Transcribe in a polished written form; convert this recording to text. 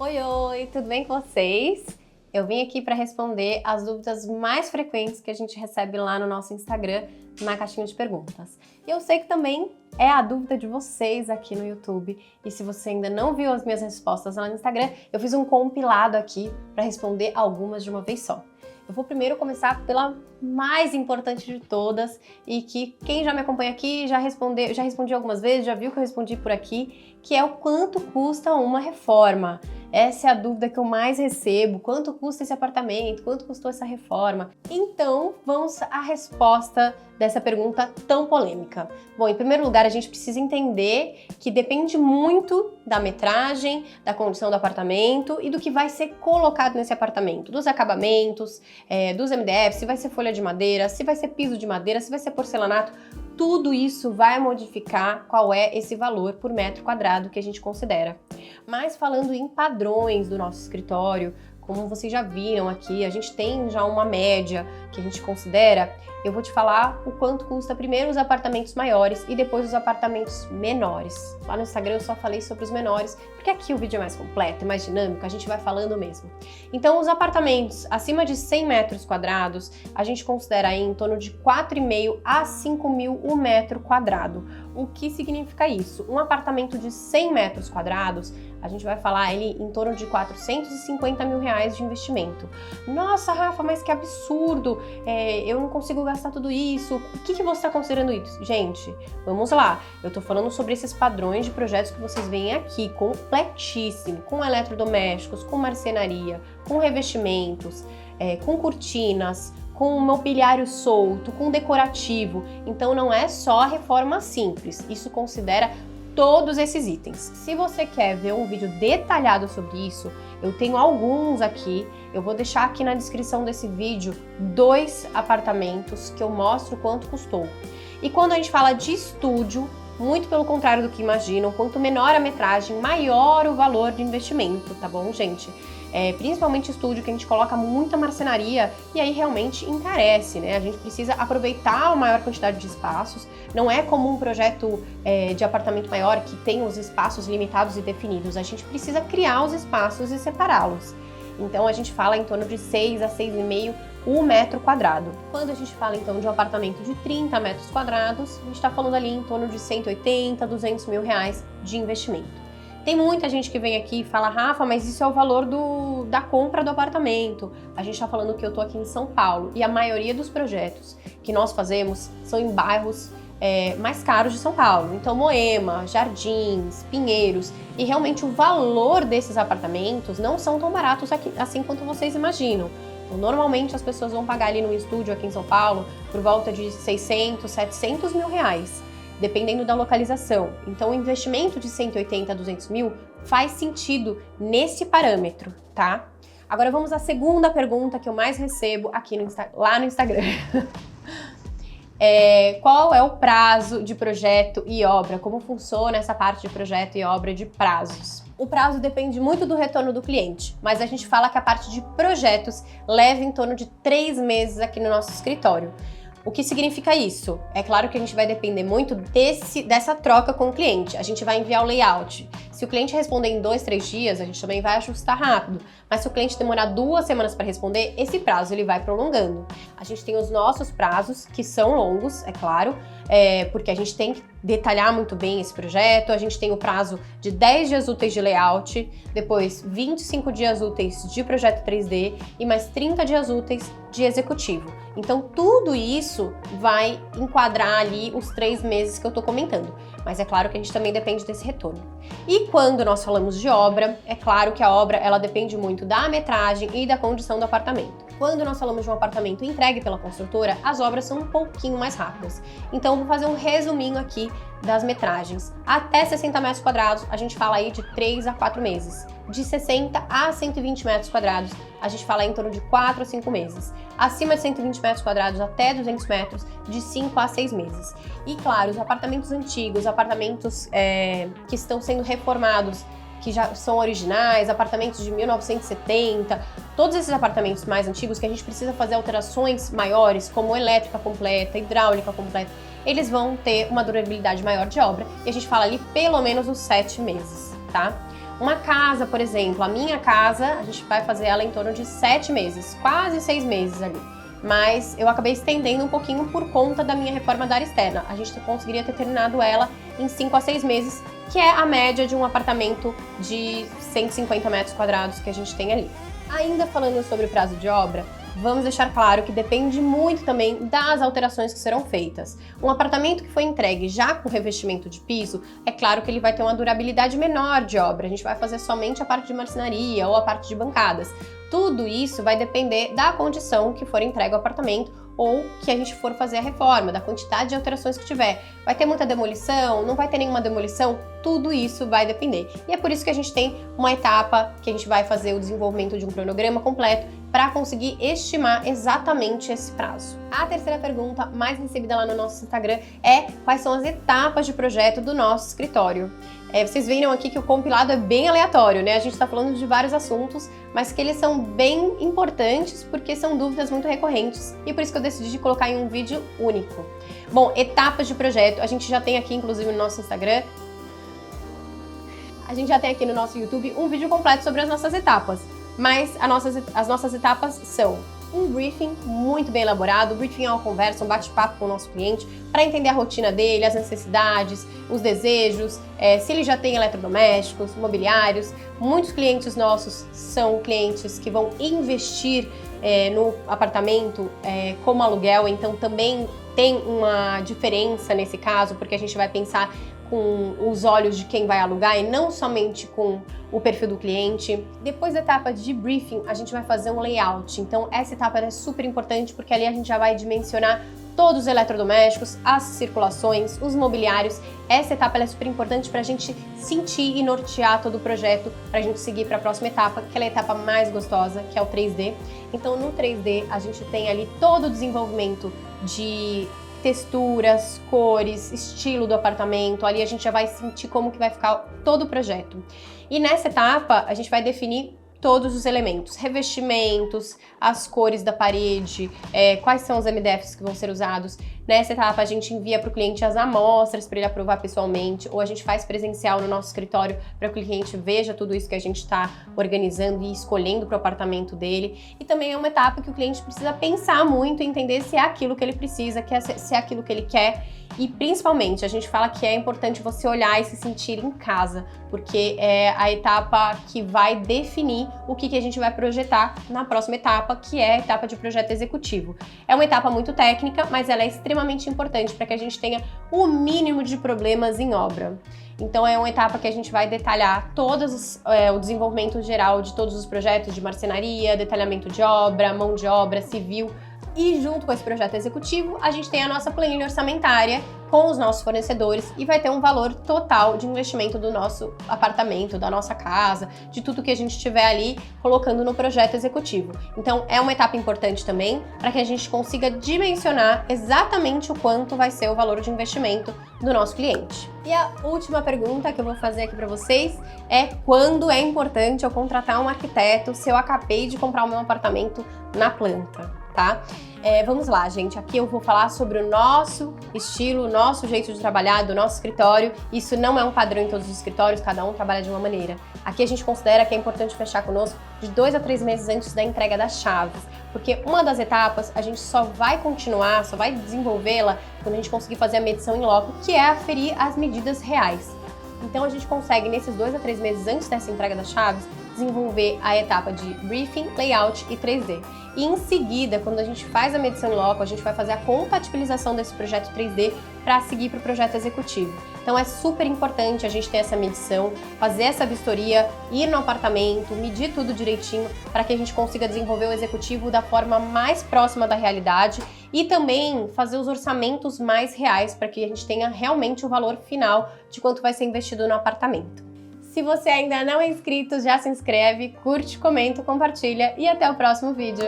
Oi, oi, tudo bem com vocês? Eu vim aqui para responder as dúvidas mais frequentes que a gente recebe lá no nosso Instagram, na caixinha de perguntas. E eu sei que também é a dúvida de vocês aqui no YouTube. E se você ainda não viu as minhas respostas lá no Instagram, eu fiz um compilado aqui para responder algumas de uma vez só. Eu vou primeiro começar pela mais importante de todas e que quem já me acompanha aqui já respondi algumas vezes, já viu que eu respondi por aqui, que é o quanto custa uma reforma. Essa é a dúvida que eu mais recebo, quanto custa esse apartamento, quanto custou essa reforma? Então, vamos à resposta dessa pergunta tão polêmica. Bom, em primeiro lugar, a gente precisa entender que depende muito da metragem, da condição do apartamento e do que vai ser colocado nesse apartamento, dos acabamentos, dos MDF, se vai ser folha de madeira, se vai ser piso de madeira, se vai ser porcelanato. Tudo isso vai modificar qual é esse valor por metro quadrado que a gente considera. Mas falando em padrões do nosso escritório, como vocês já viram aqui, a gente tem já uma média que a gente considera. Eu vou te falar o quanto custa primeiro os apartamentos maiores e depois os apartamentos menores. Lá no Instagram eu só falei sobre os menores, porque aqui o vídeo é mais completo, é mais dinâmico, a gente vai falando mesmo. Então os apartamentos acima de 100 metros quadrados, a gente considera aí em torno de 4.500 a 5.000 o metro quadrado. O que significa isso? Um apartamento de 100 metros quadrados, a gente vai falar ele em torno de R$450 mil de investimento. Nossa, Rafa, mas que absurdo! Eu não consigo gastar tudo isso. O que você está considerando isso? Gente, vamos lá. Eu tô falando sobre esses padrões de projetos que vocês veem aqui, completíssimo, com eletrodomésticos, com marcenaria, com revestimentos, com cortinas, com mobiliário solto, com decorativo. Então não é só a reforma simples, isso considera todos esses itens. Se você quer ver um vídeo detalhado sobre isso, eu tenho alguns aqui, eu vou deixar aqui na descrição desse vídeo 2 apartamentos que eu mostro quanto custou. E quando a gente fala de estúdio, muito pelo contrário do que imaginam, quanto menor a metragem, maior o valor de investimento, tá bom, gente? Principalmente estúdio, que a gente coloca muita marcenaria e aí realmente encarece, né? A gente precisa aproveitar a maior quantidade de espaços. Não é como um projeto de apartamento maior que tem os espaços limitados e definidos. A gente precisa criar os espaços e separá-los. Então a gente fala em torno de 6 a 6,5 o metro quadrado. Quando a gente fala então de um apartamento de 30 metros quadrados, a gente está falando ali em torno de 180, 200 mil reais de investimento. Tem muita gente que vem aqui e fala, Rafa, mas isso é o valor da compra do apartamento. A gente está falando que eu tô aqui em São Paulo e a maioria dos projetos que nós fazemos são em bairros mais caros de São Paulo. Então Moema, Jardins, Pinheiros, e realmente o valor desses apartamentos não são tão baratos aqui, assim quanto vocês imaginam. Então, normalmente as pessoas vão pagar ali no estúdio aqui em São Paulo por volta de 600, 700 mil reais. Dependendo da localização. Então, o investimento de 180 a 200 mil faz sentido nesse parâmetro, tá? Agora vamos à segunda pergunta que eu mais recebo aqui lá no Instagram. Qual é o prazo de projeto e obra? Como funciona essa parte de projeto e obra de prazos? O prazo depende muito do retorno do cliente, mas a gente fala que a parte de projetos leva em torno de 3 meses aqui no nosso escritório. O que significa isso? É claro que a gente vai depender muito dessa troca com o cliente. A gente vai enviar o layout. Se o cliente responder em 2, 3 dias, a gente também vai ajustar rápido. Mas se o cliente demorar 2 semanas para responder, esse prazo ele vai prolongando. A gente tem os nossos prazos, que são longos, é claro, porque a gente tem que detalhar muito bem esse projeto. A gente tem o prazo de 10 dias úteis de layout, depois 25 dias úteis de projeto 3D e mais 30 dias úteis de executivo. Então tudo isso vai enquadrar ali os 3 meses que eu tô comentando. Mas é claro que a gente também depende desse retorno. E quando nós falamos de obra, é claro que a obra ela depende muito da metragem e da condição do apartamento. Quando nós falamos de um apartamento entregue pela construtora, as obras são um pouquinho mais rápidas. Então eu vou fazer um resuminho aqui das metragens. Até 60 metros quadrados, a gente fala aí de 3 a 4 meses. De 60 a 120 metros quadrados, a gente fala em torno de 4 a 5 meses. Acima de 120 metros quadrados até 200 metros, de 5 a 6 meses. E claro, os apartamentos antigos, apartamentos que estão sendo reformados, que já são originais, apartamentos de 1970, todos esses apartamentos mais antigos que a gente precisa fazer alterações maiores, como elétrica completa, hidráulica completa, eles vão ter uma durabilidade maior de obra e a gente fala ali pelo menos uns 7 meses, tá? Uma casa, por exemplo, a minha casa, a gente vai fazer ela em torno de 7 meses, quase 6 meses ali. Mas eu acabei estendendo um pouquinho por conta da minha reforma da área externa. A gente conseguiria ter terminado ela em 5 a 6 meses, que é a média de um apartamento de 150 metros quadrados que a gente tem ali. Ainda falando sobre prazo de obra, vamos deixar claro que depende muito também das alterações que serão feitas. Um apartamento que foi entregue já com revestimento de piso, é claro que ele vai ter uma durabilidade menor de obra. A gente vai fazer somente a parte de marcenaria ou a parte de bancadas. Tudo isso vai depender da condição que for entregue o apartamento ou que a gente for fazer a reforma, da quantidade de alterações que tiver. Vai ter muita demolição? Não vai ter nenhuma demolição? Tudo isso vai depender. E é por isso que a gente tem uma etapa que a gente vai fazer o desenvolvimento de um cronograma completo para conseguir estimar exatamente esse prazo. A terceira pergunta mais recebida lá no nosso Instagram é quais são as etapas de projeto do nosso escritório. Vocês viram aqui que o compilado é bem aleatório, né? A gente está falando de vários assuntos, mas que eles são bem importantes porque são dúvidas muito recorrentes e por isso que eu decidi colocar em um vídeo único. Bom, etapas de projeto, a gente já tem aqui inclusive no nosso Instagram, a gente já tem aqui no nosso YouTube um vídeo completo sobre as nossas etapas, mas as nossas etapas são um briefing muito bem elaborado. O briefing é uma conversa, um bate-papo com o nosso cliente para entender a rotina dele, as necessidades, os desejos, se ele já tem eletrodomésticos, mobiliários. Muitos clientes nossos são clientes que vão investir no apartamento como aluguel, então também tem uma diferença nesse caso, porque a gente vai pensar com os olhos de quem vai alugar e não somente com o perfil do cliente. Depois da etapa de briefing, a gente vai fazer um layout. Então essa etapa é super importante porque ali a gente já vai dimensionar todos os eletrodomésticos, as circulações, os mobiliários. Essa etapa é super importante para a gente sentir e nortear todo o projeto, para a gente seguir para a próxima etapa, que é a etapa mais gostosa, que é o 3D. Então no 3D a gente tem ali todo o desenvolvimento de texturas, cores, estilo do apartamento. Ali a gente já vai sentir como que vai ficar todo o projeto. E nessa etapa a gente vai definir todos os elementos, revestimentos, as cores da parede, quais são os MDFs que vão ser usados. Nessa etapa a gente envia para o cliente as amostras para ele aprovar pessoalmente, ou a gente faz presencial no nosso escritório para que o cliente veja tudo isso que a gente está organizando e escolhendo para o apartamento dele. E também é uma etapa que o cliente precisa pensar muito e entender se é aquilo que ele precisa, se é aquilo que ele quer. E principalmente a gente fala que é importante você olhar e se sentir em casa, porque é a etapa que vai definir o que a gente vai projetar na próxima etapa, que é a etapa de projeto executivo. É uma etapa muito técnica, mas ela é extremamente importante para que a gente tenha o mínimo de problemas em obra. Então é uma etapa que a gente vai detalhar o desenvolvimento geral de todos os projetos de marcenaria, detalhamento de obra, mão de obra, civil. E junto com esse projeto executivo, a gente tem a nossa planilha orçamentária com os nossos fornecedores e vai ter um valor total de investimento do nosso apartamento, da nossa casa, de tudo que a gente estiver ali colocando no projeto executivo. Então é uma etapa importante também para que a gente consiga dimensionar exatamente o quanto vai ser o valor de investimento do nosso cliente. E a última pergunta que eu vou fazer aqui para vocês é quando é importante eu contratar um arquiteto se eu acabei de comprar o meu apartamento na planta, tá? Vamos lá, gente. Aqui eu vou falar sobre o nosso estilo, o nosso jeito de trabalhar, do nosso escritório. Isso não é um padrão em todos os escritórios, cada um trabalha de uma maneira. Aqui a gente considera que é importante fechar conosco de 2 a 3 meses antes da entrega das chaves, porque uma das etapas a gente só vai continuar, só vai desenvolvê-la quando a gente conseguir fazer a medição em loco, que é aferir as medidas reais. Então a gente consegue, nesses 2 a 3 meses antes dessa entrega das chaves, desenvolver a etapa de briefing, layout e 3D. E em seguida, quando a gente faz a medição em loco, a gente vai fazer a compatibilização desse projeto 3D para seguir para o projeto executivo. Então é super importante a gente ter essa medição, fazer essa vistoria, ir no apartamento, medir tudo direitinho para que a gente consiga desenvolver o executivo da forma mais próxima da realidade e também fazer os orçamentos mais reais para que a gente tenha realmente o valor final de quanto vai ser investido no apartamento. Se você ainda não é inscrito, já se inscreve, curte, comenta, compartilha e até o próximo vídeo.